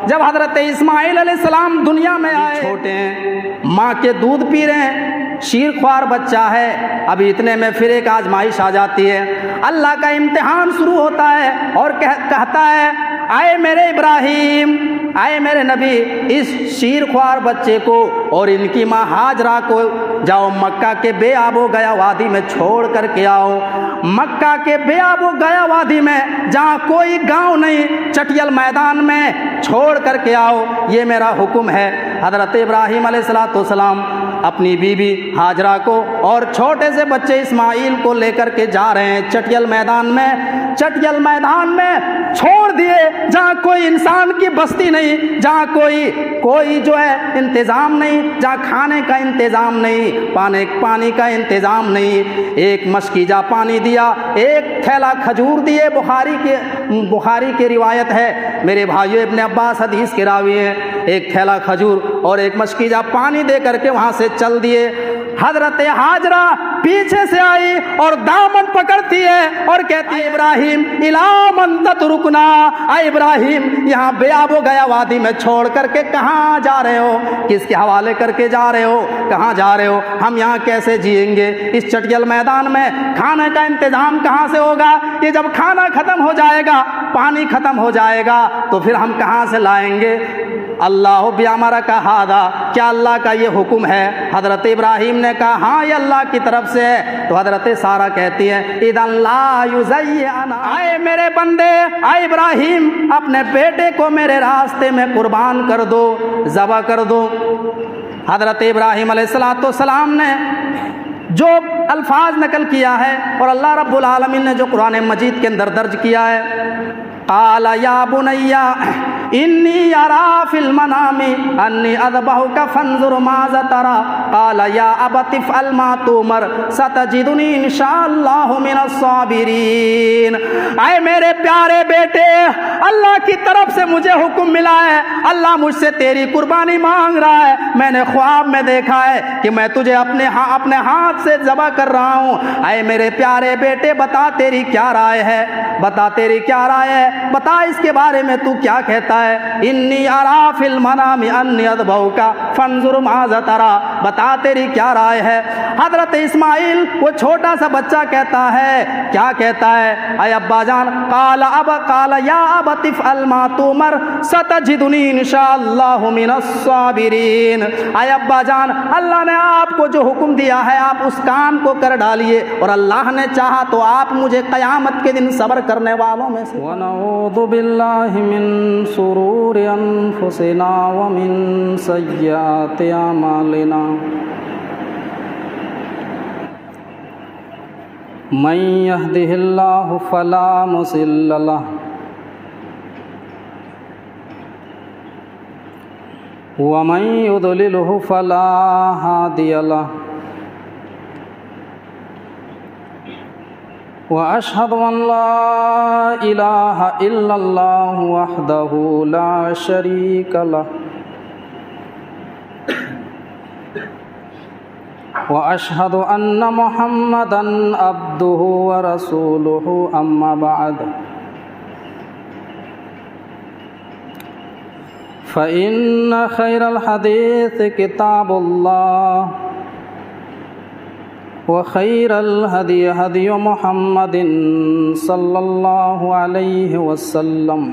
جب حضرت اسماعیل علیہ السلام دنیا میں آئے، چھوٹے ہیں، ماں کے دودھ پی رہے ہیں، شیر خوار بچہ ہے، ابھی اتنے میں پھر ایک آزمائش آ جاتی ہے، اللہ کا امتحان شروع ہوتا ہے اور کہتا ہے اے میرے ابراہیم، اے میرے نبی، اس شیر خوار بچے کو اور ان کی ماں ہاجرہ کو جاؤ مکہ کے بے آب و گیا وادی میں چھوڑ کر کے آؤ، مکہ کے بے آب و گیا وادی میں جہاں کوئی گاؤں نہیں، چٹیل میدان میں چھوڑ کر کے آؤ، یہ میرا حکم ہے۔ حضرت ابراہیم علیہ السلام اپنی بیوی ہاجرہ کو اور چھوٹے سے بچے اسماعیل کو لے کر کے جا رہے ہیں چٹیل میدان میں چھوڑ دیے جہاں کوئی انسان کی بستی نہیں، جہاں کوئی جو ہے انتظام نہیں، جہاں کھانے کا انتظام نہیں، پانی کا انتظام نہیں، ایک مشکیجہ پانی دیا، ایک تھیلا کھجور دیے، بخاری کی روایت ہے، میرے بھائیو ابن عباس حدیث کے راوی ہیں، ایک تھیلا کھجور اور ایک مشکیجہ پانی دے کر کے وہاں سے چل دیے۔ حضرت ہاجرہ پیچھے سے آئی اور دامن پکڑتی ہے اور کہتی ہے ابراہیم الا من تترکنا، اے ابراہیم یہاں بے آب و گیا وادی میں چھوڑ کر کے کہاں جا رہے ہو، کس کے حوالے کر کے جا رہے ہو، کہاں جا رہے ہو، ہم یہاں کیسے جئیں گے، اس چٹیل میدان میں کھانے کا انتظام کہاں سے ہوگا، یہ جب کھانا ختم ہو جائے گا، پانی ختم ہو جائے گا تو پھر ہم کہاں سے لائیں گے، اللہ بیامرک ھذا، کیا اللہ کا یہ حکم ہے؟ حضرت ابراہیم نے کہا ہاں یہ اللہ کی طرف سے ہے۔ تو حضرت سارہ کہتی ہے اذا لا یزیعنا، اے میرے بندے، اے ابراہیم اپنے بیٹے کو میرے راستے میں قربان کر دو، ذبح کر دو۔ حضرت ابراہیم علیہ السلام نے جو الفاظ نقل کیا ہے اور اللہ رب العالمین نے جو قرآن مجید کے اندر درج کیا ہے، قال یا بنی انی ارا فی المنام انی اذبحک فانظر ماذا تری قال یا ابت افعل ما تؤمر ستجدنی انشاء اللہ من الصابرین۔ اے میرے پیارے بیٹے، اللہ کی طرف سے مجھے حکم ملا ہے، اللہ مجھ سے تیری قربانی مانگ رہا ہے، میں نے خواب میں دیکھا ہے کہ میں تجھے اپنے ہاتھ سے ذبح کر رہا ہوں۔ اے میرے پیارے بیٹے بتا تیری کیا رائے ہے، بتا تیری کیا رائے ہے، بتا اس کے بارے میں تو کیا کہتا ہے۔ انی ارا فی المنام انی اذبحک فانظر ماذا تری، بتا تیری کیا رائے ہے۔ حضرت اسماعیل وہ چھوٹا سا بچہ کہتا ہے، کیا کہتا ہے اے ابا جان، قال یا ابت افعل ما تؤمر ستجدنی انشاء اللہ من الصابرین۔ اے ابا جان، اللہ نے آپ کو جو حکم دیا ہے آپ اس کام کو کر ڈالیے، اور اللہ نے چاہا تو آپ مجھے قیامت کے دن صبر کرنے والوں میں سے۔ ونعوذ باللہ من شرور انفسنا ومن سیئات اعمالنا، من يهده الله فلا مضل له ومن يضلله فلا هادي له، وأشهد أن لا إله إلا الله وحده لا شريك له، وأشهد أن محمدًا عبده ورسوله، أما بعد، فإن خير الحديث كتاب الله، وخير الهدي هدي محمد صلى الله عليه وسلم،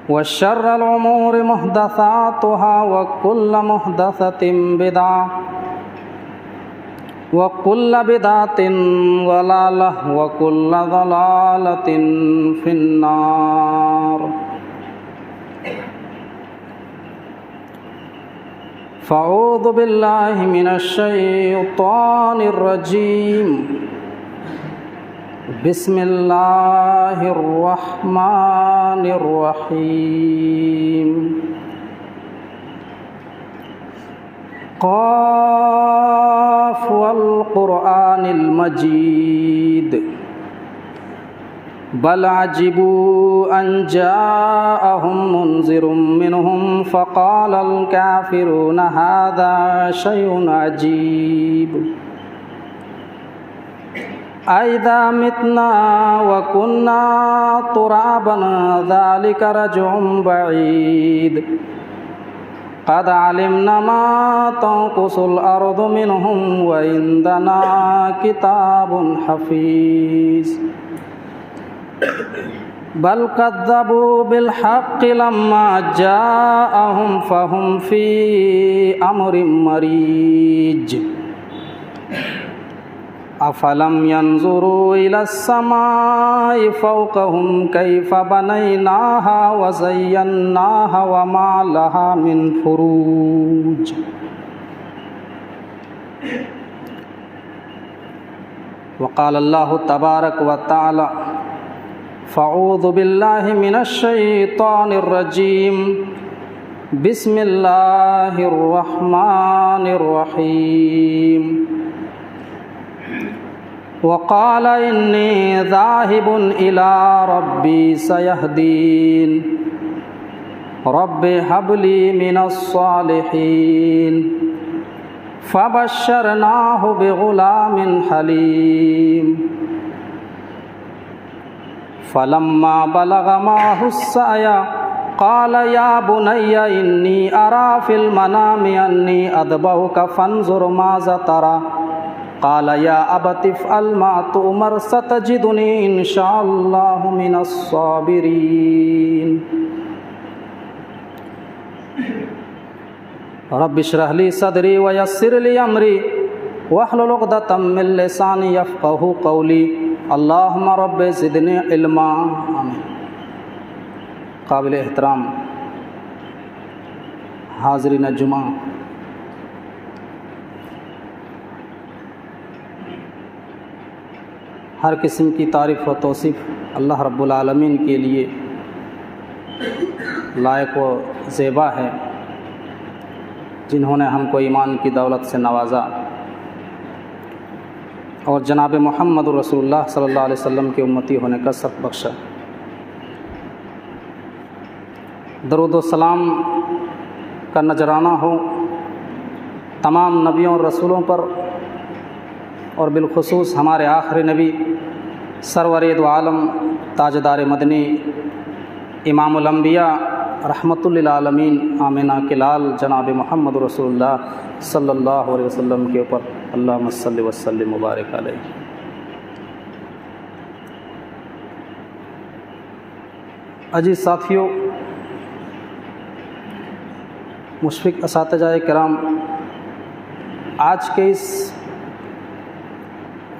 وشر الأمور محدثاتها وكل محدثة بدعة وكل بدعة ضلالة وكل ضلالة في النار۔ فأعوذ بالله من الشيطان الرجيم، بسم الله الرحمن الرحيم، قاف والقرآن المجيد، بل عجبوا أن جاءهم منذر منهم فقال الكافرون هذا شيء عجيب۔ أَإِذَا مِتْنَا وَكُنَّا تُرَابًا ذَلِكَ رَجْعٌ بَعِيدٌ قَدْ عَلِمْنَا مَا تَنقُصُ الْأَرْضُ مِنْهُمْ وَعِندَنَا كِتَابٌ حَفِيظٌ بل كذبوا بالحق لما جاءهم فهم في أمر مريج أفلم ينظروا إلى السماء فوقهم كيف بنيناها وزيناها وما لها من فروج وقال الله تبارك وتعالى فاعوذ باللہ من الشیطان الرجیم بسم اللہ الرحمن الرحیم وقال انی ذاہب الی ربی سیہدین رب ہب لی من الصالحین فبشرناہ بغلام حلیم فلما بلغ معه السعي قال يا بني إني أرى في المنام أني أذبحك فانظر ماذا ترى قال يا أبت افعل ما تؤمر ستجدني إن شاء الله من الصابرين رب اشرح لي صدري ويسر لي أمري واحلل عقدة من لساني يفقهوا قولي اللہم رب زدنی علما آمین۔ قابل احترام حاضرین جمعہ، ہر قسم کی تعریف و توصیف اللہ رب العالمین کے لیے لائق و زیبا ہے، جنہوں نے ہم کو ایمان کی دولت سے نوازا اور جناب محمد رسول اللہ صلی اللہ علیہ وسلم کے امتی ہونے کا سبق بخشا۔ درود و سلام کا نذرانہ ہو تمام نبیوں اور رسولوں پر، اور بالخصوص ہمارے آخری نبی سرور دو عالم تاجدار مدنی امام الانبیاء رحمت للعالمین آمینہ کے لال جناب محمد رسول اللہ صلی اللہ علیہ وسلم کے اوپر اللہم صلی وسلم مبارک علیہ۔ عزیز ساتھیوں، مشفق اساتذہ کرام، آج کے اس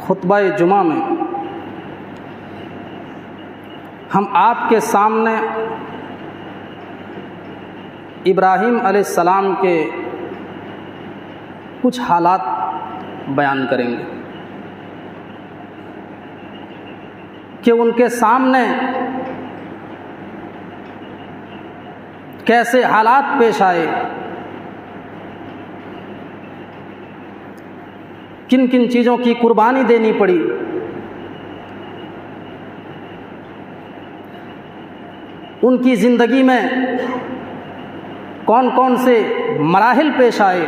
خطبہ جمعہ میں ہم آپ کے سامنے ابراہیم علیہ السلام کے کچھ حالات بیان کریں گے کہ ان کے سامنے کیسے حالات پیش آئے، کن کن چیزوں کی قربانی دینی پڑی، ان کی زندگی میں کون کون سے مراحل پیش آئے،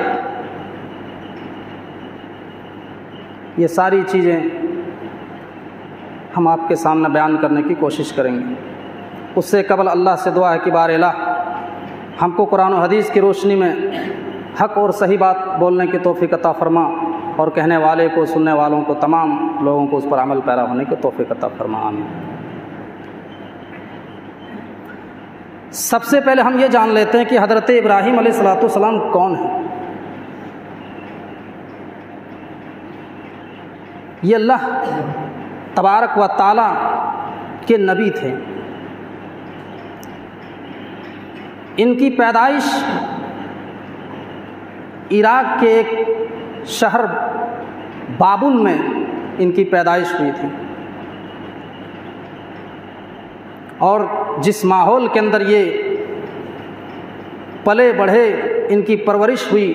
یہ ساری چیزیں ہم آپ کے سامنے بیان کرنے کی کوشش کریں گے۔ اس سے قبل اللہ سے دعا ہے کہ بار الہ ہم کو قرآن و حدیث کی روشنی میں حق اور صحیح بات بولنے کی توفیق عطا فرما، اور کہنے والے کو، سننے والوں کو، تمام لوگوں کو اس پر عمل پیرا ہونے کی توفیق عطا فرما، آمین۔ سب سے پہلے ہم یہ جان لیتے ہیں کہ حضرت ابراہیم علیہ السلام کون ہیں۔ یہ اللہ تبارک و تعالی کے نبی تھے۔ ان کی پیدائش عراق کے ایک شہر بابل میں ان کی پیدائش ہوئی تھی، اور جس ماحول کے اندر یہ پلے بڑھے، ان کی پرورش ہوئی،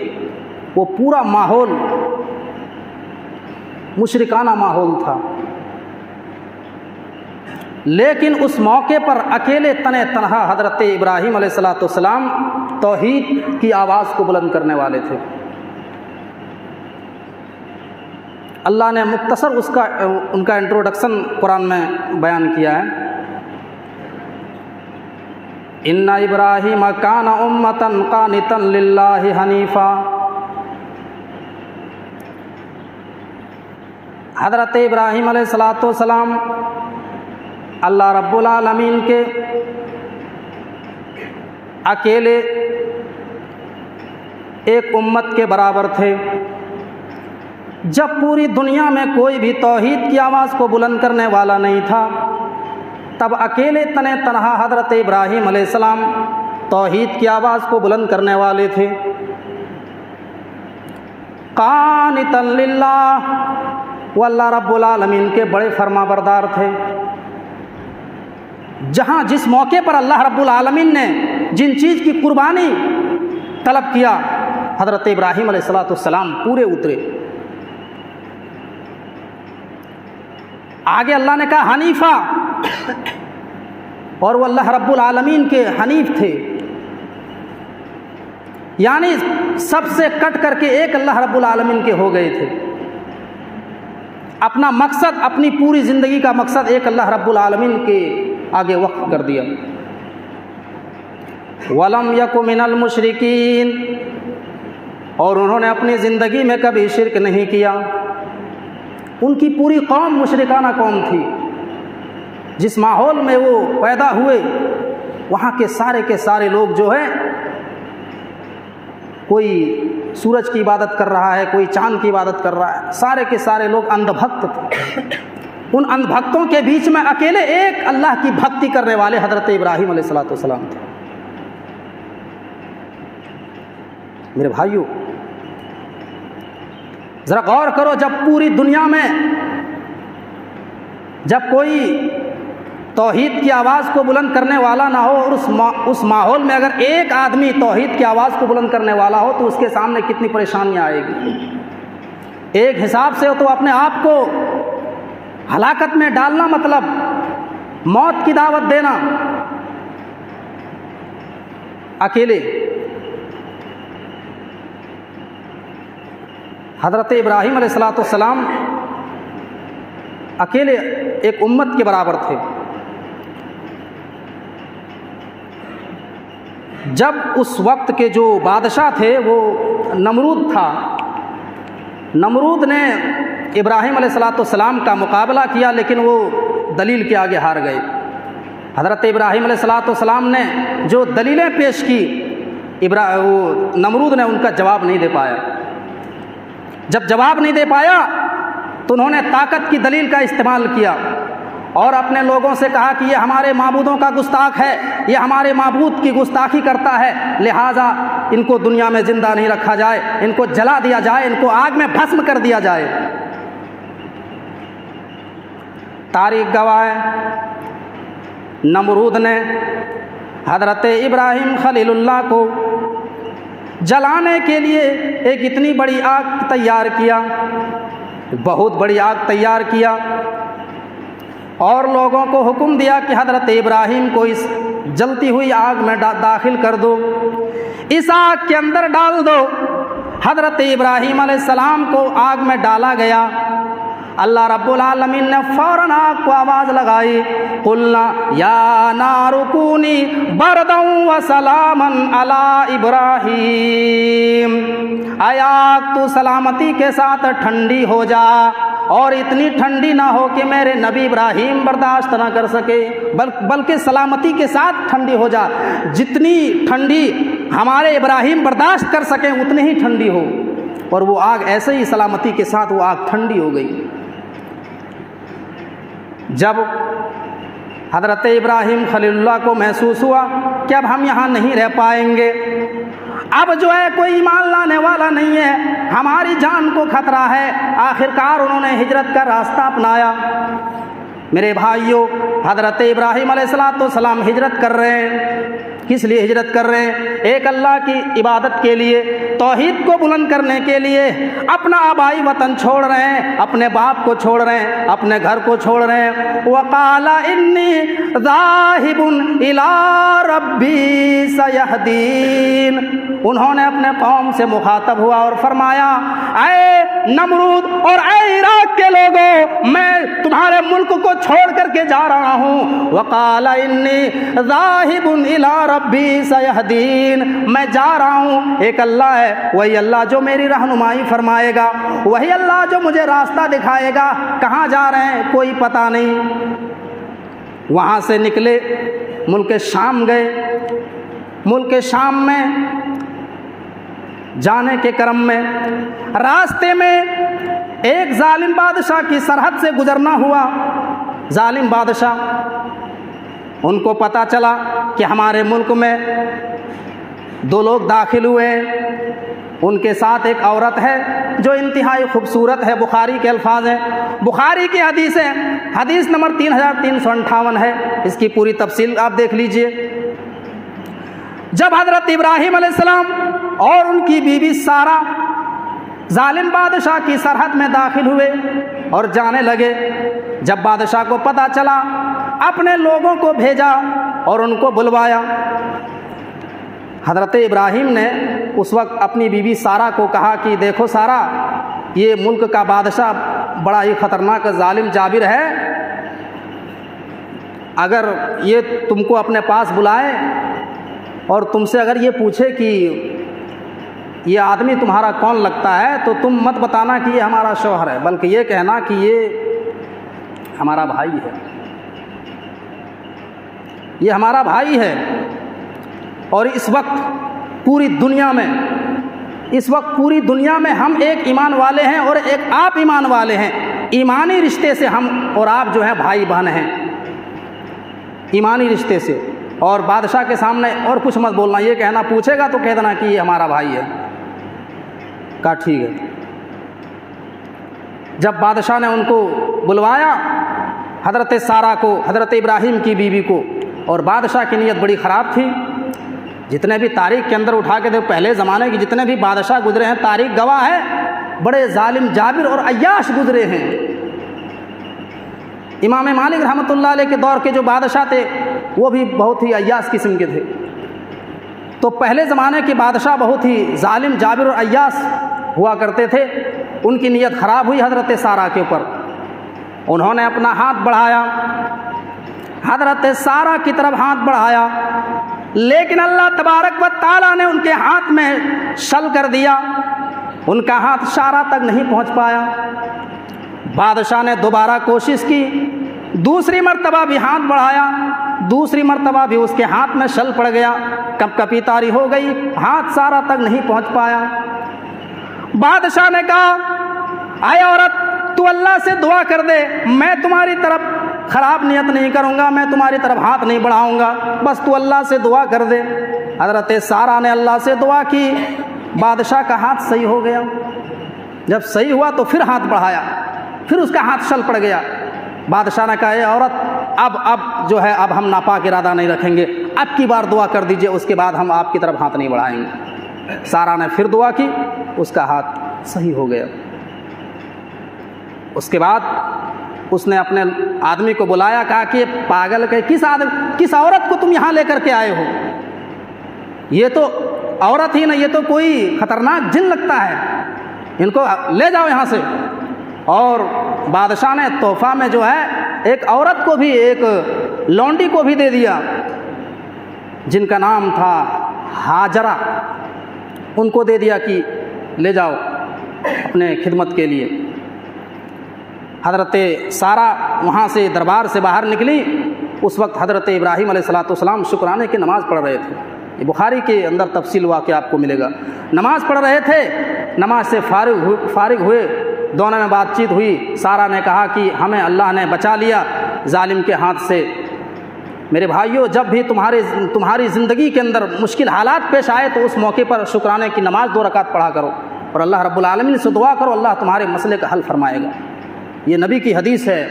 وہ پورا ماحول مشرکانہ ماحول تھا۔ لیکن اس موقع پر اکیلے تنے تنہا حضرت ابراہیم علیہ السلام توحید کی آواز کو بلند کرنے والے تھے، اللہ نے مختصر ان کا انٹروڈکشن قرآن میں بیان کیا ہے. ان ابراہیم کان امۃ قانتا للہ حنیفا. حضرت ابراہیم علیہ الصلاۃ والسلام اللہ رب العالمین کے اکیلے ایک امت کے برابر تھے. جب پوری دنیا میں کوئی بھی توحید کی آواز کو بلند کرنے والا نہیں تھا، تب اکیلے تنہا حضرت ابراہیم علیہ السلام توحید کی آواز کو بلند کرنے والے تھے. قانتا للہ، وہ اللہ رب العالمین کے بڑے فرما بردار تھے. جہاں جس موقع پر اللہ رب العالمین نے جن چیز کی قربانی طلب کیا، حضرت ابراہیم علیہ الصلاۃ والسلام پورے اترے. آگے اللہ نے کہا حنیفہ، اور وہ اللہ رب العالمین کے حنیف تھے، یعنی سب سے کٹ کر کے ایک اللہ رب العالمین کے ہو گئے تھے. اپنا مقصد، اپنی پوری زندگی کا مقصد ایک اللہ رب العالمین کے آگے وقف کر دیا. وَلَمْ يَكُ مِنَ الْمُشْرِكِينَ، اور انہوں نے اپنی زندگی میں کبھی شرک نہیں کیا. ان کی پوری قوم مشرکانہ قوم تھی. جس ماحول میں وہ پیدا ہوئے، وہاں کے سارے لوگ جو ہے، کوئی سورج کی عبادت کر رہا ہے، کوئی چاند کی عبادت کر رہا ہے، سارے کے سارے لوگ اندھ بھکت تھے. ان اندھ بھکتوں کے بیچ میں اکیلے ایک اللہ کی بھکتی کرنے والے حضرت ابراہیم علیہ الصلاۃ والسلام تھے. میرے بھائیوں، ذرا غور کرو، جب پوری دنیا میں جب کوئی توحید کی آواز کو بلند کرنے والا نہ ہو، اور اس ماحول میں اگر ایک آدمی توحید کی آواز کو بلند کرنے والا ہو، تو اس کے سامنے کتنی پریشانیاں آئے گی. ایک حساب سے تو اپنے آپ کو ہلاکت میں ڈالنا، مطلب موت کی دعوت دینا اکیلے. حضرت ابراہیم علیہ الصلاۃ والسلام اکیلے ایک امت کے برابر تھے. جب اس وقت کے جو بادشاہ تھے وہ نمرود تھا، نمرود نے ابراہیم علیہ الصلاۃ والسلام کا مقابلہ کیا، لیکن وہ دلیل کے آگے ہار گئے. حضرت ابراہیم علیہ الصلاۃ والسلام نے جو دلیلیں پیش کی، نمرود نے ان کا جواب نہیں دے پایا. جب جواب نہیں دے پایا تو انہوں نے طاقت کی دلیل کا استعمال کیا اور اپنے لوگوں سے کہا کہ یہ ہمارے معبودوں کا گستاخ ہے، یہ ہمارے معبود کی گستاخی کرتا ہے، لہٰذا ان کو دنیا میں زندہ نہیں رکھا جائے، ان کو جلا دیا جائے، ان کو آگ میں بھسم کر دیا جائے. تاریخ گواہ ہے، نمرود نے حضرت ابراہیم خلیل اللہ کو جلانے کے لیے ایک اتنی بڑی آگ تیار کیا، بہت بڑی آگ تیار کیا، اور لوگوں کو حکم دیا کہ حضرت ابراہیم کو اس جلتی ہوئی آگ میں داخل کر دو، اس آگ کے اندر ڈال دو. حضرت ابراہیم علیہ السلام کو آگ میں ڈالا گیا. اللہ رب العالمین نے فوراً آگ کو آواز لگائی، قلنا یا نار کونی بردا وسلاما علی ابراہیم، اے آگ تو سلامتی کے ساتھ ٹھنڈی ہو جا، اور اتنی ٹھنڈی نہ ہو کہ میرے نبی ابراہیم برداشت نہ کر سکے، بلکہ سلامتی کے ساتھ ٹھنڈی ہو جا، جتنی ٹھنڈی ہمارے ابراہیم برداشت کر سکیں اتنی ہی ٹھنڈی ہو. اور وہ آگ ایسے ہی سلامتی کے ساتھ وہ آگ ٹھنڈی ہو گئی. جب حضرت ابراہیم خلیل اللہ کو محسوس ہوا کہ اب ہم یہاں نہیں رہ پائیں گے، اب جو ہے کوئی ایمان لانے والا نہیں ہے، ہماری جان کو خطرہ ہے، آخر کار انہوں نے ہجرت کا راستہ اپنایا. میرے بھائیوں، حضرت ابراہیم علیہ السلام ہجرت کر رہے ہیں۔ کس لیے ہجرت کر رہے ہیں؟ ایک اللہ کی عبادت کے لیے، توحید کو بلند کرنے کے لیے اپنا آبائی وطن چھوڑ رہے ہیں، اپنے باپ کو چھوڑ رہے ہیں، اپنے گھر کو چھوڑ رہے ہیں۔ وقال انی ذاہب الی ربی سیہدین، انہوں نے اپنے قوم سے مخاطب ہوا اور فرمایا، اے نمرود اور اے عراق کے لوگوں، میں تمہارے ملک کو چھوڑ کر کے جا رہا ہوں۔ وقال انی ذاہب الی ربی سیہدین، میں جا رہا ہوں، ایک اللہ ہے، وہی اللہ جو میری رہنمائی فرمائے گا، وہی اللہ جو مجھے راستہ دکھائے گا۔ کہاں جا رہے ہیں کوئی پتہ نہیں۔ وہاں سے نکلے، ملک شام گئے۔ ملک شام میں جانے کے کرم میں راستے میں ایک ظالم بادشاہ کی سرحد سے گزرنا ہوا۔ ظالم بادشاہ، ان کو پتہ چلا کہ ہمارے ملک میں 2 لوگ داخل ہوئے ہیں، ان کے ساتھ ایک عورت ہے جو انتہائی خوبصورت ہے۔ بخاری کے الفاظ ہیں، بخاری کی حدیث ہے، حدیث نمبر 3358 ہے، اس کی پوری تفصیل آپ دیکھ لیجئے۔ جب حضرت ابراہیم علیہ السلام اور ان کی بیوی سارہ ظالم بادشاہ کی سرحد میں داخل ہوئے اور جانے لگے، جب بادشاہ کو پتہ چلا، اپنے لوگوں کو بھیجا اور ان کو بلوایا۔ حضرت ابراہیم نے اس وقت اپنی بیوی سارہ کو کہا کہ دیکھو سارہ، یہ ملک کا بادشاہ بڑا ہی خطرناک ظالم جابر ہے، اگر یہ تم کو اپنے پاس بلائے اور تم سے اگر یہ پوچھے کہ یہ آدمی تمہارا کون لگتا ہے، تو تم مت بتانا کہ یہ ہمارا شوہر ہے، بلکہ یہ کہنا کہ یہ ہمارا بھائی ہے، یہ ہمارا بھائی ہے۔ اور اس وقت پوری دنیا میں ہم ایک ایمان والے ہیں اور ایک آپ ایمان والے ہیں، ایمانی رشتے سے ہم اور آپ جو ہے بھائی بہن ہیں، ایمانی رشتے سے۔ اور بادشاہ کے سامنے اور کچھ مت بولنا، یہ کہنا، پوچھے گا تو کہہ دینا کہ یہ ہمارا بھائی ہے۔ کہا ٹھیک ہے۔ جب بادشاہ نے ان کو بلوایا، حضرت سارہ کو، حضرت ابراہیم کی بیوی کو، اور بادشاہ کی نیت بڑی خراب تھی۔ جتنے بھی تاریخ کے اندر اٹھا کے دیکھو، پہلے زمانے کے جتنے بھی بادشاہ گزرے ہیں، تاریخ گواہ ہے، بڑے ظالم جابر اور عیاش گزرے ہیں۔ امام مالک رحمۃ اللہ علیہ کے دور کے جو بادشاہ تھے وہ بھی بہت ہی عیاش قسم کے تھے۔ تو پہلے زمانے کے بادشاہ بہت ہی ظالم جابر اور عیاش ہوا کرتے تھے۔ ان کی نیت خراب ہوئی حضرت سارہ کے اوپر، انہوں نے اپنا ہاتھ بڑھایا، حضرت سارہ کی طرف ہاتھ بڑھایا، لیکن اللہ تبارک و تعالیٰ نے ان کے ہاتھ میں شل کر دیا، ان کا ہاتھ سارہ تک نہیں پہنچ پایا۔ بادشاہ نے دوبارہ کوشش کی، دوسری مرتبہ بھی ہاتھ بڑھایا، دوسری مرتبہ بھی اس کے ہاتھ میں شل پڑ گیا، کپ کپی طاری ہو گئی، ہاتھ سارہ تک نہیں پہنچ پایا۔ بادشاہ نے کہا، اے عورت، تو اللہ سے دعا کر دے، میں تمہاری طرف خراب نیت نہیں کروں گا، میں تمہاری طرف ہاتھ نہیں بڑھاؤں گا، بس تو اللہ سے دعا کر دے۔ حضرت سارہ نے اللہ سے دعا کی، بادشاہ کا ہاتھ صحیح ہو گیا۔ جب صحیح ہوا تو پھر ہاتھ بڑھایا، پھر اس کا ہاتھ شل پڑ گیا۔ بادشاہ نے کہا، اے عورت، اب جو ہے اب ہم ناپاک ارادہ نہیں رکھیں گے، اب کی بار دعا کر دیجئے، اس کے بعد ہم آپ کی طرف ہاتھ نہیں بڑھائیں گے۔ سارہ نے پھر دعا کی، اس کا ہاتھ صحیح ہو گیا۔ اس کے بعد اس نے اپنے آدمی کو بلایا، کہا کہ پاگل کہ کس عورت کو تم یہاں لے کر کے آئے ہو؟ یہ تو عورت ہی نہیں، یہ تو کوئی خطرناک جن لگتا ہے، ان کو لے جاؤ یہاں سے۔ اور بادشاہ نے تحفہ میں جو ہے ایک عورت کو بھی، ایک لونڈی کو بھی دے دیا، جن کا نام تھا ہاجرہ، ان کو دے دیا کہ لے جاؤ اپنے خدمت کے لیے۔ حضرت سارہ وہاں سے دربار سے باہر نکلی، اس وقت حضرت ابراہیم علیہ السلام شکرانے کی نماز پڑھ رہے تھے۔ یہ بخاری کے اندر تفصیل واقعہ آپ کو ملے گا۔ نماز پڑھ رہے تھے، نماز سے فارغ ہوئے، دونوں میں بات چیت ہوئی۔ سارہ نے کہا کہ ہمیں اللہ نے بچا لیا ظالم کے ہاتھ سے۔ میرے بھائیوں، جب بھی تمہاری زندگی کے اندر مشکل حالات پیش آئے تو اس موقع پر شکرانے کی نماز 2 رکعت پڑھا کرو اور اللہ رب العالمین سے دعا کرو، اللہ تمہارے مسئلے کا حل فرمائے گا۔ یہ نبی کی حدیث ہے،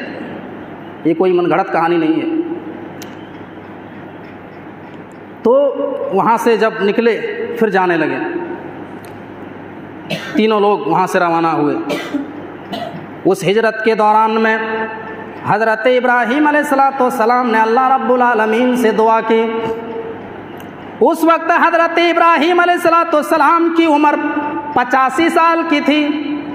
یہ کوئی من گھڑت کہانی نہیں ہے۔ تو وہاں سے جب نکلے پھر جانے لگے، تینوں لوگ وہاں سے روانہ ہوئے۔ اس ہجرت کے دوران میں حضرت ابراہیم علیہ السلام نے اللہ رب العالمین سے دعا کی۔ اس وقت حضرت ابراہیم علیہ السلام کی عمر 85 سال کی تھی،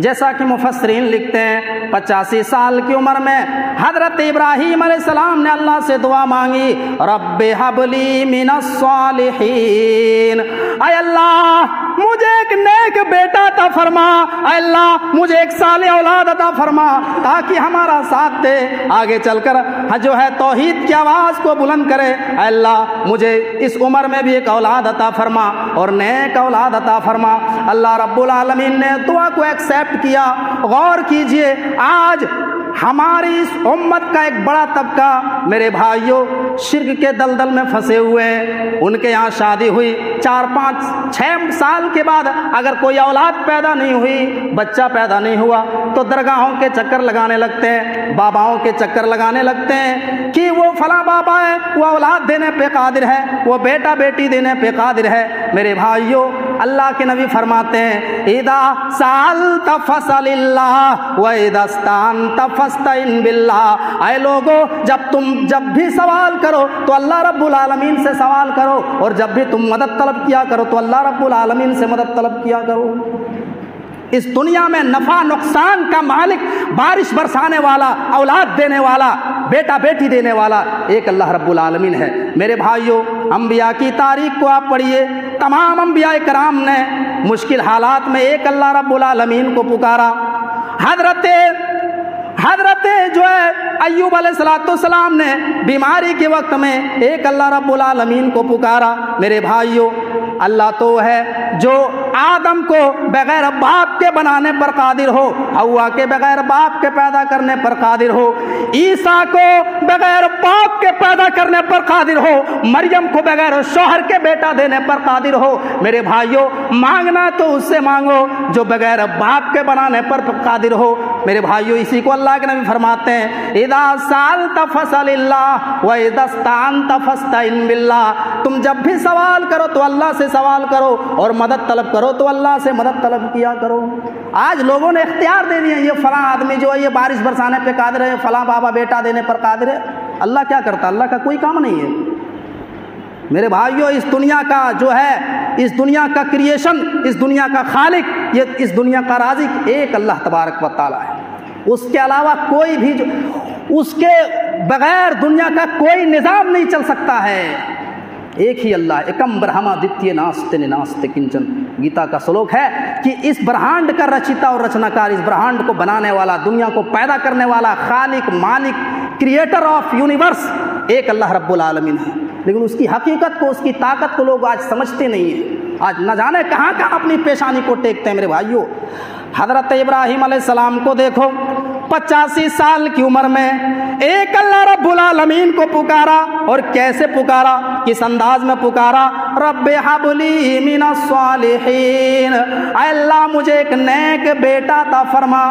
جیسا کہ مفسرین لکھتے ہیں 85 سال کی عمر میں حضرت ابراہیم علیہ السلام نے اللہ سے دعا مانگی، رب ہب لی من الصالحین، اے اللہ مجھے ایک نیک بیٹا عطا فرما، اے اللہ مجھے ایک صالح اولاد عطا فرما تاکہ ہمارا ساتھ دے، آگے چل کر جو ہے توحید کی آواز کو بلند کرے۔ اے اللہ مجھے اس عمر میں بھی ایک اولاد عطا فرما اور نیک اولاد عطا فرما۔ اللہ رب العالمین نے دعا کو ایکسیپٹ کیا۔ غور کیجئے، آج ہماری اس امت کا ایک بڑا طبقہ میرے بھائیوں شرک کے دلدل میں پھنسے ہوئے ہیں۔ ان کے یہاں شادی ہوئی، 4 5 6 سال کے بعد اگر کوئی اولاد پیدا نہیں ہوئی، بچہ پیدا نہیں ہوا، تو درگاہوں کے چکر لگانے لگتے ہیں، باباؤں کے چکر لگانے لگتے ہیں کہ وہ فلاں بابا ہے، وہ اولاد دینے پہ قادر ہے، وہ بیٹا بیٹی دینے پہ قادر ہے۔ میرے بھائیوں اللہ کے نبی فرماتے ہیں، اذا سألت فاسأل اللہ واذا استعنت فاستعن باللہ، اے لوگو جب بھی سوال کرو تو اللہ رب العالمین سے سوال کرو، اور جب بھی تم مدد طلب کیا کرو تو اللہ رب العالمین سے مدد طلب کیا کرو۔ اس دنیا میں نفع نقصان کا مالک، بارش برسانے والا، اولاد دینے والا، بیٹا بیٹی دینے والا ایک اللہ رب العالمین ہے۔ میرے بھائیوں انبیاء کی تاریخ کو آپ پڑھیے، تمام انبیاء کرام نے مشکل حالات میں ایک اللہ رب العالمین کو پکارا۔ حضرت جو ہے ایوب علیہ السلام نے بیماری کے وقت میں ایک اللہ رب العالمین کو پکارا۔ میرے بھائیوں اللہ تو ہے جو آدم کو بغیر باپ کے بنانے پر قادر ہو، حوا کے بغیر باپ کے پیدا کرنے پر قادر ہو، عیسیٰ کو بغیر باپ کے پیدا کرنے پر قادر ہو، مریم کو بغیر شوہر کے بیٹا دینے پر قادر ہو۔ میرے بھائیوں مانگنا تو اس سے مانگو جو بغیر باپ کے بنانے پر قادر ہو۔ میرے بھائیوں اسی کو اللہ کے نبی فرماتے ہیں، اذا سألت فاسأل اللہ واذا استعنت فاستعن باللہ، تم جب بھی سوال کرو تو اللہ سے سوال کرو اور مدد طلب کرو تو اللہ سے مدد طلب کیا کرو۔ آج لوگوں نے اختیار دے دیا، یہ فلاں آدمی جو ہے یہ بارش برسانے پہ قادر ہے، فلاں بابا بیٹا دینے پر قادر ہے۔ اللہ کیا کرتا؟ اللہ کا کوئی کام نہیں ہے۔ میرے بھائیوں اس دنیا کا جو ہے، اس دنیا کا کریشن، اس دنیا کا خالق، یہ اس دنیا کا رازق ایک اللہ تبارک و تعالی ہے۔ اس کے علاوہ کوئی بھی اس کے بغیر دنیا کا کوئی نظام نہیں چل سکتا ہے۔ ایک ہی اللہ، ایکم برہما دتیہ ناستے ناستے کنچن۔ گیتا کا سلوک ہے کہ اس برہانڈ کا رچیتا اور رچناکار، اس برہانڈ کو بنانے والا، دنیا کو پیدا کرنے والا، خالق، مالک، کریٹر آف یونیورس ایک اللہ رب العالمین ہے۔ لیکن اس کی حقیقت کو، اس کی طاقت کو لوگ آج سمجھتے نہیں ہیں۔ آج نہ جانے کہاں کہاں اپنی پیشانی کو ٹیکتے ہیں۔ میرے بھائیوں حضرت ابراہیم علیہ السلام کو دیکھو، 85 سال کی عمر میں ایک اللہ رب العالمین کو پکارا، اور کیسے پکارا، کس انداز میں پکارا، رب حب لی من الصالحین، اے اللہ مجھے ایک نیک بیٹا عطا فرما۔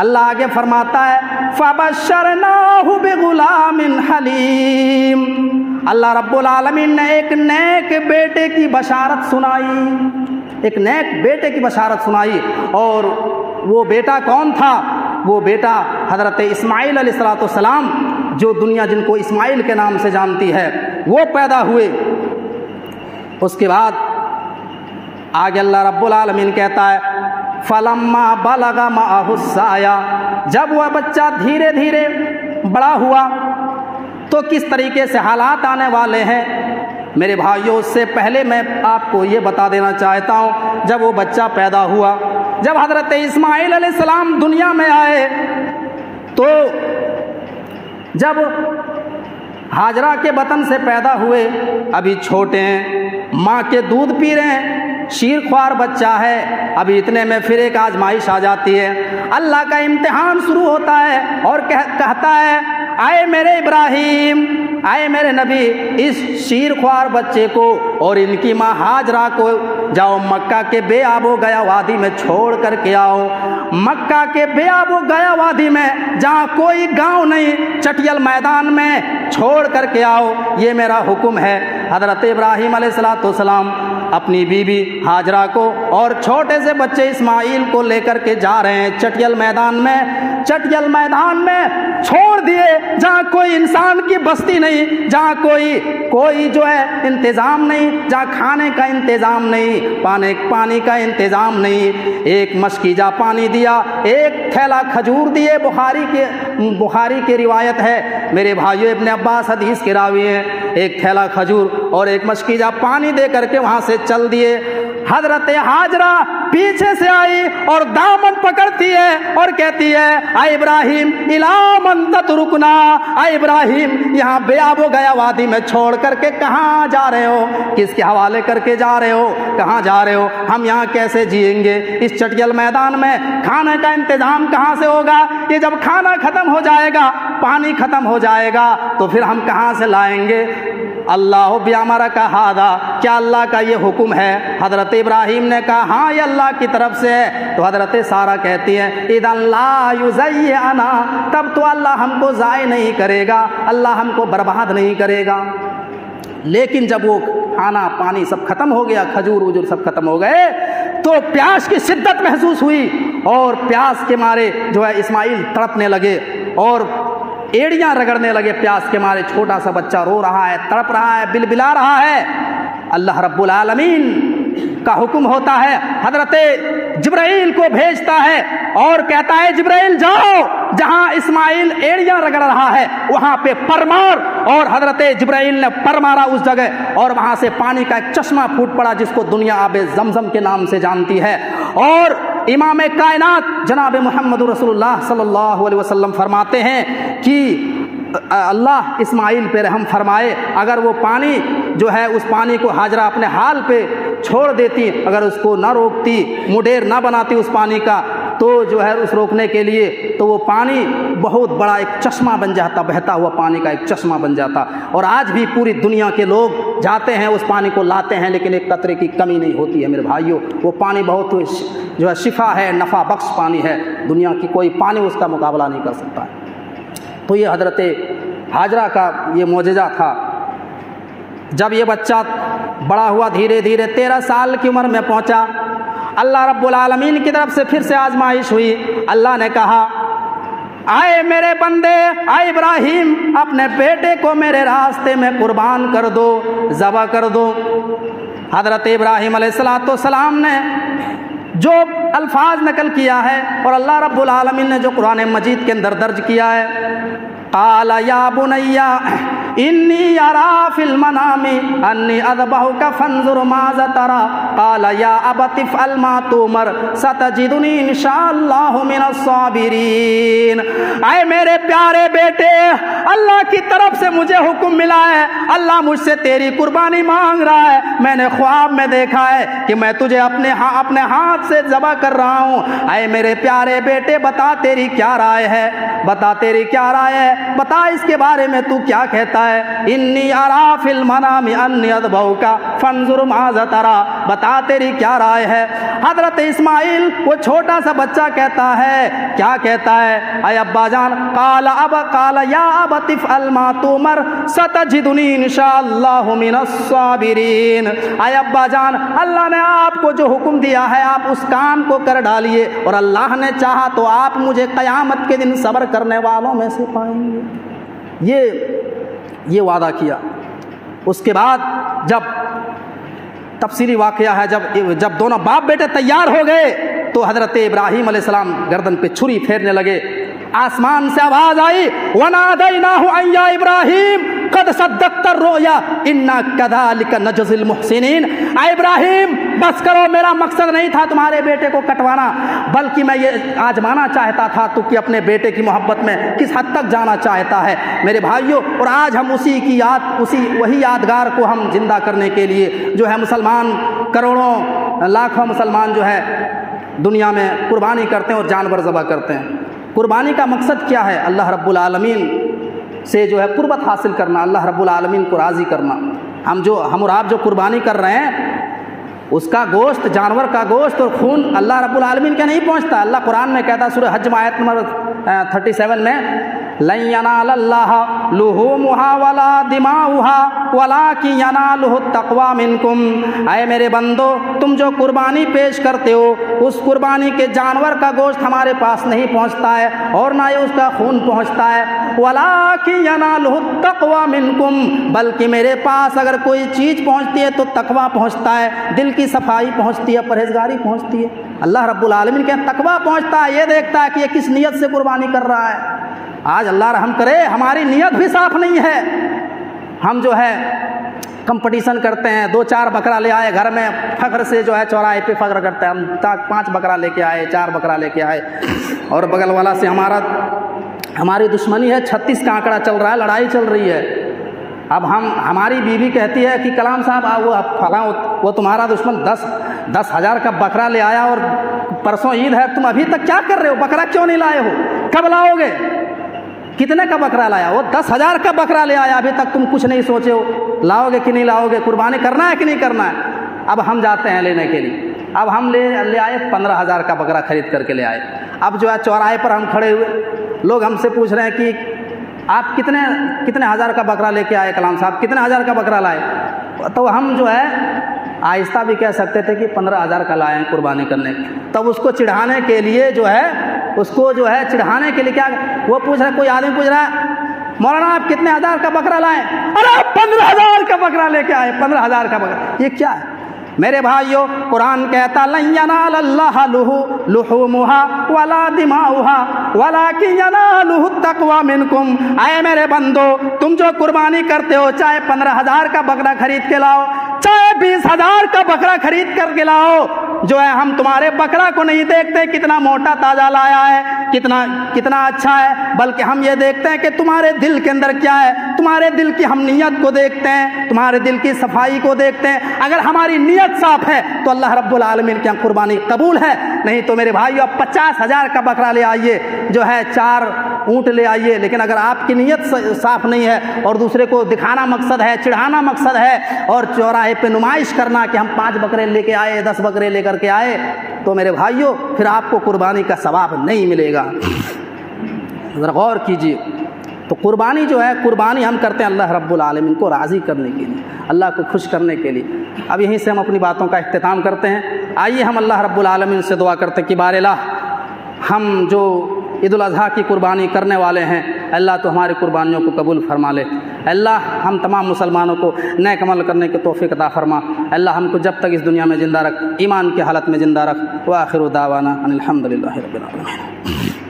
اللہ آگے فرماتا ہے فبشرناہ بغلام حلیم، اللہ رب العالمین نے ایک نیک بیٹے کی بشارت سنائی، ایک نیک بیٹے کی بشارت سنائی۔ اور وہ بیٹا کون تھا؟ وہ بیٹا حضرت اسماعیل علیہ السلام، جو دنیا جن کو اسماعیل کے نام سے جانتی ہے، وہ پیدا ہوئے۔ اس کے بعد آگے اللہ رب العالمین کہتا ہے فلما بلغ معہ السعی، جب وہ بچہ دھیرے دھیرے بڑا ہوا تو کس طریقے سے حالات آنے والے ہیں۔ میرے بھائیوں اس سے پہلے میں آپ کو یہ بتا دینا چاہتا ہوں، جب وہ بچہ پیدا ہوا، جب حضرت اسماعیل علیہ السلام دنیا میں آئے تو جب ہاجرہ کے بطن سے پیدا ہوئے، ابھی چھوٹے ہیں، ماں کے دودھ پی رہے ہیں، شیر خوار بچہ ہے، ابھی اتنے میں پھر ایک آزمائش آ جاتی ہے، اللہ کا امتحان شروع ہوتا ہے اور کہتا ہے اے میرے ابراہیم، اے میرے نبی، اس شیر خوار بچے کو اور ان کی ماں ہاجرہ کو جاؤ مکہ کے بے آب و گیا وادی میں چھوڑ کر کے آؤ، مکہ کے بیاب و گیا وادی میں جہاں کوئی گاؤں نہیں، چٹیل میدان میں چھوڑ کر کے آؤ، یہ میرا حکم ہے۔ حضرت ابراہیم علیہ السلام اپنی بیوی ہاجرہ کو اور چھوٹے سے بچے اسماعیل کو لے کر کے جا رہے ہیں چٹیل میدان میں چھوڑ دیے، جہاں کوئی انسان کی بستی نہیں، جہاں کوئی جو ہے انتظام نہیں، جہاں کھانے کا انتظام نہیں، پانی کا انتظام نہیں۔ ایک مشکیجہ پانی دیا، ایک تھیلا کھجور دیے، بخاری کی روایت ہے میرے بھائیو، ابن عباس حدیث کے راوی ہیں، ایک تھیلا کھجور اور ایک مشکیجہ پانی دے کر کے وہاں سے چل دیے۔ حضرت ہاجرہ پیچھے سے آئی اور دامن پکڑتی ہے اور کہتی ہے اے ابراہیم الا من تترکنا، اے ابراہیم یہاں بیاب و گیا وادی میں چھوڑ کر کے کہاں جا رہے ہو، کس کے حوالے کر کے جا رہے ہو، کہاں جا رہے ہو، ہم یہاں کیسے جئیں گے، اس چٹیل میدان میں کھانے کا انتظام کہاں سے ہوگا، یہ جب کھانا ختم ہو جائے گا، پانی ختم ہو جائے گا تو پھر ہم کہاں سے لائیں گے۔ اللہ بیامرک ھذا، کیا اللہ کا یہ حکم ہے؟ حضرت ابراہیم نے کہا ہاں یہ اللہ کی طرف سے ہے۔ تو حضرت سارہ کہتی ہیں اذا لا یضیعنا، تب تو اللہ ہم کو ضائع نہیں کرے گا، اللہ ہم کو برباد نہیں کرے گا۔ لیکن جب وہ کھانا پانی سب ختم ہو گیا، کھجور وجور سب ختم ہو گئے، تو پیاس کی شدت محسوس ہوئی اور پیاس کے مارے جو ہے اسماعیل تڑپنے لگے اور ایڑیاں رگڑنے لگے پیاس کے مارے۔ چھوٹا سا بچہ رو رہا ہے، تڑپ رہا ہے، بلبلا رہا ہے۔ اللہ رب العالمین کا حکم ہوتا ہے، حضرت جبرائیل کو بھیجتا ہے اور کہتا ہے جبرائیل جاؤ، جہاں اسماعیل ایڑیاں رگڑ رہا ہے وہاں پہ پر مار، اور حضرت جبرائیل نے پر مارا اس جگہ اور وہاں سے پانی کا ایک چشمہ پھوٹ پڑا جس کو دنیا آب زمزم کے نام سے جانتی ہے۔ اور امام کائنات جناب محمد رسول اللہ صلی اللہ علیہ وسلم فرماتے ہیں کہ اللہ اسماعیل پہ رحم فرمائے، اگر وہ پانی جو ہے اس پانی کو ہاجرہ اپنے حال پہ چھوڑ دیتی، اگر اس کو نہ روکتی، مڈیر نہ بناتی اس پانی کا، تو جو ہے اس روکنے کے لیے تو وہ پانی بہت بڑا ایک چشمہ بن جاتا، بہتا ہوا پانی کا ایک چشمہ بن جاتا۔ اور آج بھی پوری دنیا کے لوگ جاتے ہیں اس پانی کو لاتے ہیں، لیکن ایک قطرے کی کمی نہیں ہوتی ہے میرے بھائیوں۔ وہ پانی بہت جو ہے شفا ہے، نفع بخش پانی ہے، دنیا کی کوئی پانی اس کا مقابلہ نہیں کر سکتا ہے۔ تو یہ حضرت ہاجرہ کا یہ معجزہ تھا۔ جب یہ بچہ بڑا ہوا، دھیرے دھیرے 13 سال کی عمر میں پہنچا، اللہ رب العالمین کی طرف سے پھر سے آزمائش ہوئی۔ اللہ نے کہا اے میرے بندے، اے ابراہیم اپنے بیٹے کو میرے راستے میں قربان کر دو، ذبح کر دو۔ حضرت ابراہیم علیہ السلام نے جو الفاظ نقل کیا ہے اور اللہ رب العالمین نے جو قرآن مجید کے اندر درج کیا ہے، قال یا بنی انی ارا فی المنام انی اذبحک فانظر ماذا تری قال یا ابت افعل ما تؤمر ستجدنی ان شاء اللہ من الصابرین۔ اے میرے پیارے بیٹے، اللہ کی طرف سے مجھے حکم ملا ہے، اللہ مجھ سے تیری قربانی مانگ رہا ہے، میں نے خواب میں دیکھا ہے کہ میں تجھے اپنے ہاتھ سے ذبح کر رہا ہوں۔ اے میرے پیارے بیٹے بتا تیری کیا رائے ہے، بتا تیری کیا رائے ہے، بتا اس کے بارے میں تو کیا کہتا ہے۔ انی ارا فی المنام انی اذبحک فانظر ماذا تری، بتا تیری کیا رائے ہے۔ حضرت اسماعیل وہ چھوٹا سا بچہ کہتا ہے، کیا کہتا ہے؟ اے ابا جان، قال یا ابت افعل ما تؤمر ستجدنی ان شاء اللہ من الصابرین۔ اے ابا جان، اللہ نے آپ کو جو حکم دیا ہے آپ اس کام کو کر ڈالیے، اور اللہ نے چاہا تو آپ مجھے قیامت کے دن صبر کرنے والوں میں سے پائیں گے۔ یہ وعدہ کیا۔ اس کے بعد جب تفصیلی واقعہ ہے، جب دونوں باپ بیٹے تیار ہو گئے تو حضرت ابراہیم علیہ السلام گردن پہ چھری پھیرنے لگے۔ آسمان سے آواز آئی وَنَادَيْنَاهُ أَن يَا إِبْرَاهِيمُ قَدْ صَدَّقْتَ الرُّؤْيَا إِنَّا كَذَلِكَ نَجْزِي الْمُحْسِنِينَ۔ اے ابراہیم بس کرو، میرا مقصد نہیں تھا تمہارے بیٹے کو کٹوانا، بلکہ میں یہ آزمانا چاہتا تھا تو کہ اپنے بیٹے کی محبت میں کس حد تک جانا چاہتا ہے میرے بھائیوں۔ اور آج ہم وہی یادگار کو ہم زندہ کرنے کے لیے جو ہے مسلمان کروڑوں لاکھوں مسلمان جو ہے دنیا میں قربانی کرتے ہیں اور جانور ذبح کرتے ہیں۔ قربانی کا مقصد کیا ہے؟ اللہ رب العالمین سے جو ہے قربت حاصل کرنا، اللہ رب العالمین کو راضی کرنا۔ ہم اور آپ جو قربانی کر رہے ہیں اس کا گوشت، جانور کا گوشت اور خون اللہ رب العالمین کے نہیں پہنچتا. اللہ قرآن میں کہتا ہے سورہ حج میں آیت نمبر 37 میں لن ینال اللہ لحومها ولا دماؤها ولکن ینالہ التقوی منکم. اے میرے بندو، تم جو قربانی پیش کرتے ہو اس قربانی کے جانور کا گوشت ہمارے پاس نہیں پہنچتا ہے اور نہ ہی اس کا خون پہنچتا ہے. ولکن ینالہ التقوی منکم، بلکہ میرے پاس اگر کوئی چیز پہنچتی ہے تو تقوی پہنچتا ہے، دل کی صفائی پہنچتی ہے، پرہیزگاری پہنچتی ہے. اللہ رب العالمین کے تقوی پہنچتا ہے، یہ دیکھتا ہے کہ یہ کس نیت سے قربانی کر رہا ہے. آج اللہ رحم کرے ہماری نیت بھی صاف نہیں ہے. ہم جو ہے کمپٹیشن کرتے ہیں، 2-4 بکرا لے آئے گھر میں، فخر سے جو ہے چوراہے پہ فخر کرتے ہیں ہم 5 بکرا لے کے آئے، 4 بکرا لے کے آئے، اور بغل والا سے ہماری دشمنی ہے، 36 کا آنکڑا چل رہا ہے، لڑائی چل رہی ہے. اب ہماری بیوی کہتی ہے کہ کلام صاحب وہ فلاں وہ تمہارا دشمن 10,000 کا بکرا لے آیا اور پرسوں عید ہے، تم ابھی تک کیا کر رہے ہو؟ بکرا کیوں نہیں لائے ہو؟ کب لاؤ گے؟ کتنے کا بکرا لایا؟ وہ 10,000 کا بکرا لے آیا، ابھی تک تم کچھ نہیں سوچے ہو لاؤ گے کہ نہیں لاؤ گے، قربانی کرنا ہے کہ نہیں کرنا ہے. اب ہم جاتے ہیں لینے کے لیے، اب ہم لے آئے 15,000 کا بکرا خرید کر کے لے آئے. اب جو ہے چوراہے پر ہم کھڑے ہوئے، لوگ ہم سے پوچھ رہے ہیں کہ آپ کتنے ہزار کا بکرا لے کے آئے کلام صاحب، کتنے ہزار کا بکرا لائے؟ تو ہم جو ہے آہستہ بھی کہہ سکتے تھے کہ 15,000 کا لائے ہیں قربانی کرنے. تب اس کو چڑھانے کے لیے چڑھانے کے لیے کیا وہ پوچھ رہا ہے، کوئی آدمی پوچھ رہا ہے مولانا آپ کتنے ہزار کا بکرا لائیں؟ ارے 15,000 کا بکرا لے کے آئے، 15,000 کا بکرا. یہ کیا ہے میرے بھائیو؟ قرآن کہتا لن ینال اللہ لحومها ولا دماؤها ولکن ینالہ التقوی منکم. اے میرے بندو، تم جو قربانی کرتے ہو، چاہے 15,000 کا بکرا خرید کے لاؤ، چاہے 20,000 کا بکرا خرید کر کے لاؤ، جو ہے ہم تمہارے بکرا کو نہیں دیکھتے کتنا موٹا تازہ لایا ہے، کتنا اچھا ہے، بلکہ ہم یہ دیکھتے ہیں کہ تمہارے دل کے اندر کیا ہے. تمہارے دل کی ہم نیت کو دیکھتے ہیں، تمہارے دل کی صفائی کو دیکھتے ہیں. اگر ہماری نیت صاف ہے تو اللہ رب العالمین کی قربانی قبول ہے. نہیں تو میرے بھائیو اب 50,000 کا بکرا لے آئیے، جو ہے 4 اونٹ لے آئیے، لیکن اگر آپ کی نیت صاف نہیں ہے اور دوسرے کو دکھانا مقصد ہے، چڑھانا مقصد ہے اور چوراہے پہ نمائش کرنا کہ ہم 5 بکرے لے کے آئے، 10 بکرے لے کر کے آئے، تو میرے بھائیو پھر آپ کو قربانی کا ثواب نہیں ملے گا. ذرا غور کیجیے. تو قربانی جو ہے، قربانی ہم کرتے ہیں اللہ رب العالمین کو راضی کرنے کے لیے، اللہ کو خوش کرنے کے لیے. اب یہیں سے ہم اپنی باتوں کا اختتام کرتے ہیں. آئیے ہم اللہ رب العالمین سے دعا کرتے ہیں کہ بار الہ ہم جو عید الاضحیٰ کی قربانی کرنے والے ہیں، اللہ تو ہماری قربانیوں کو قبول فرما لے. اللہ ہم تمام مسلمانوں کو نیک عمل کرنے کی توفیق عطا فرما. اللہ ہم کو جب تک اس دنیا میں زندہ رکھ، ایمان کی حالت میں زندہ رکھ. وآخر دعوانا ان الحمد للہ رب العالمین.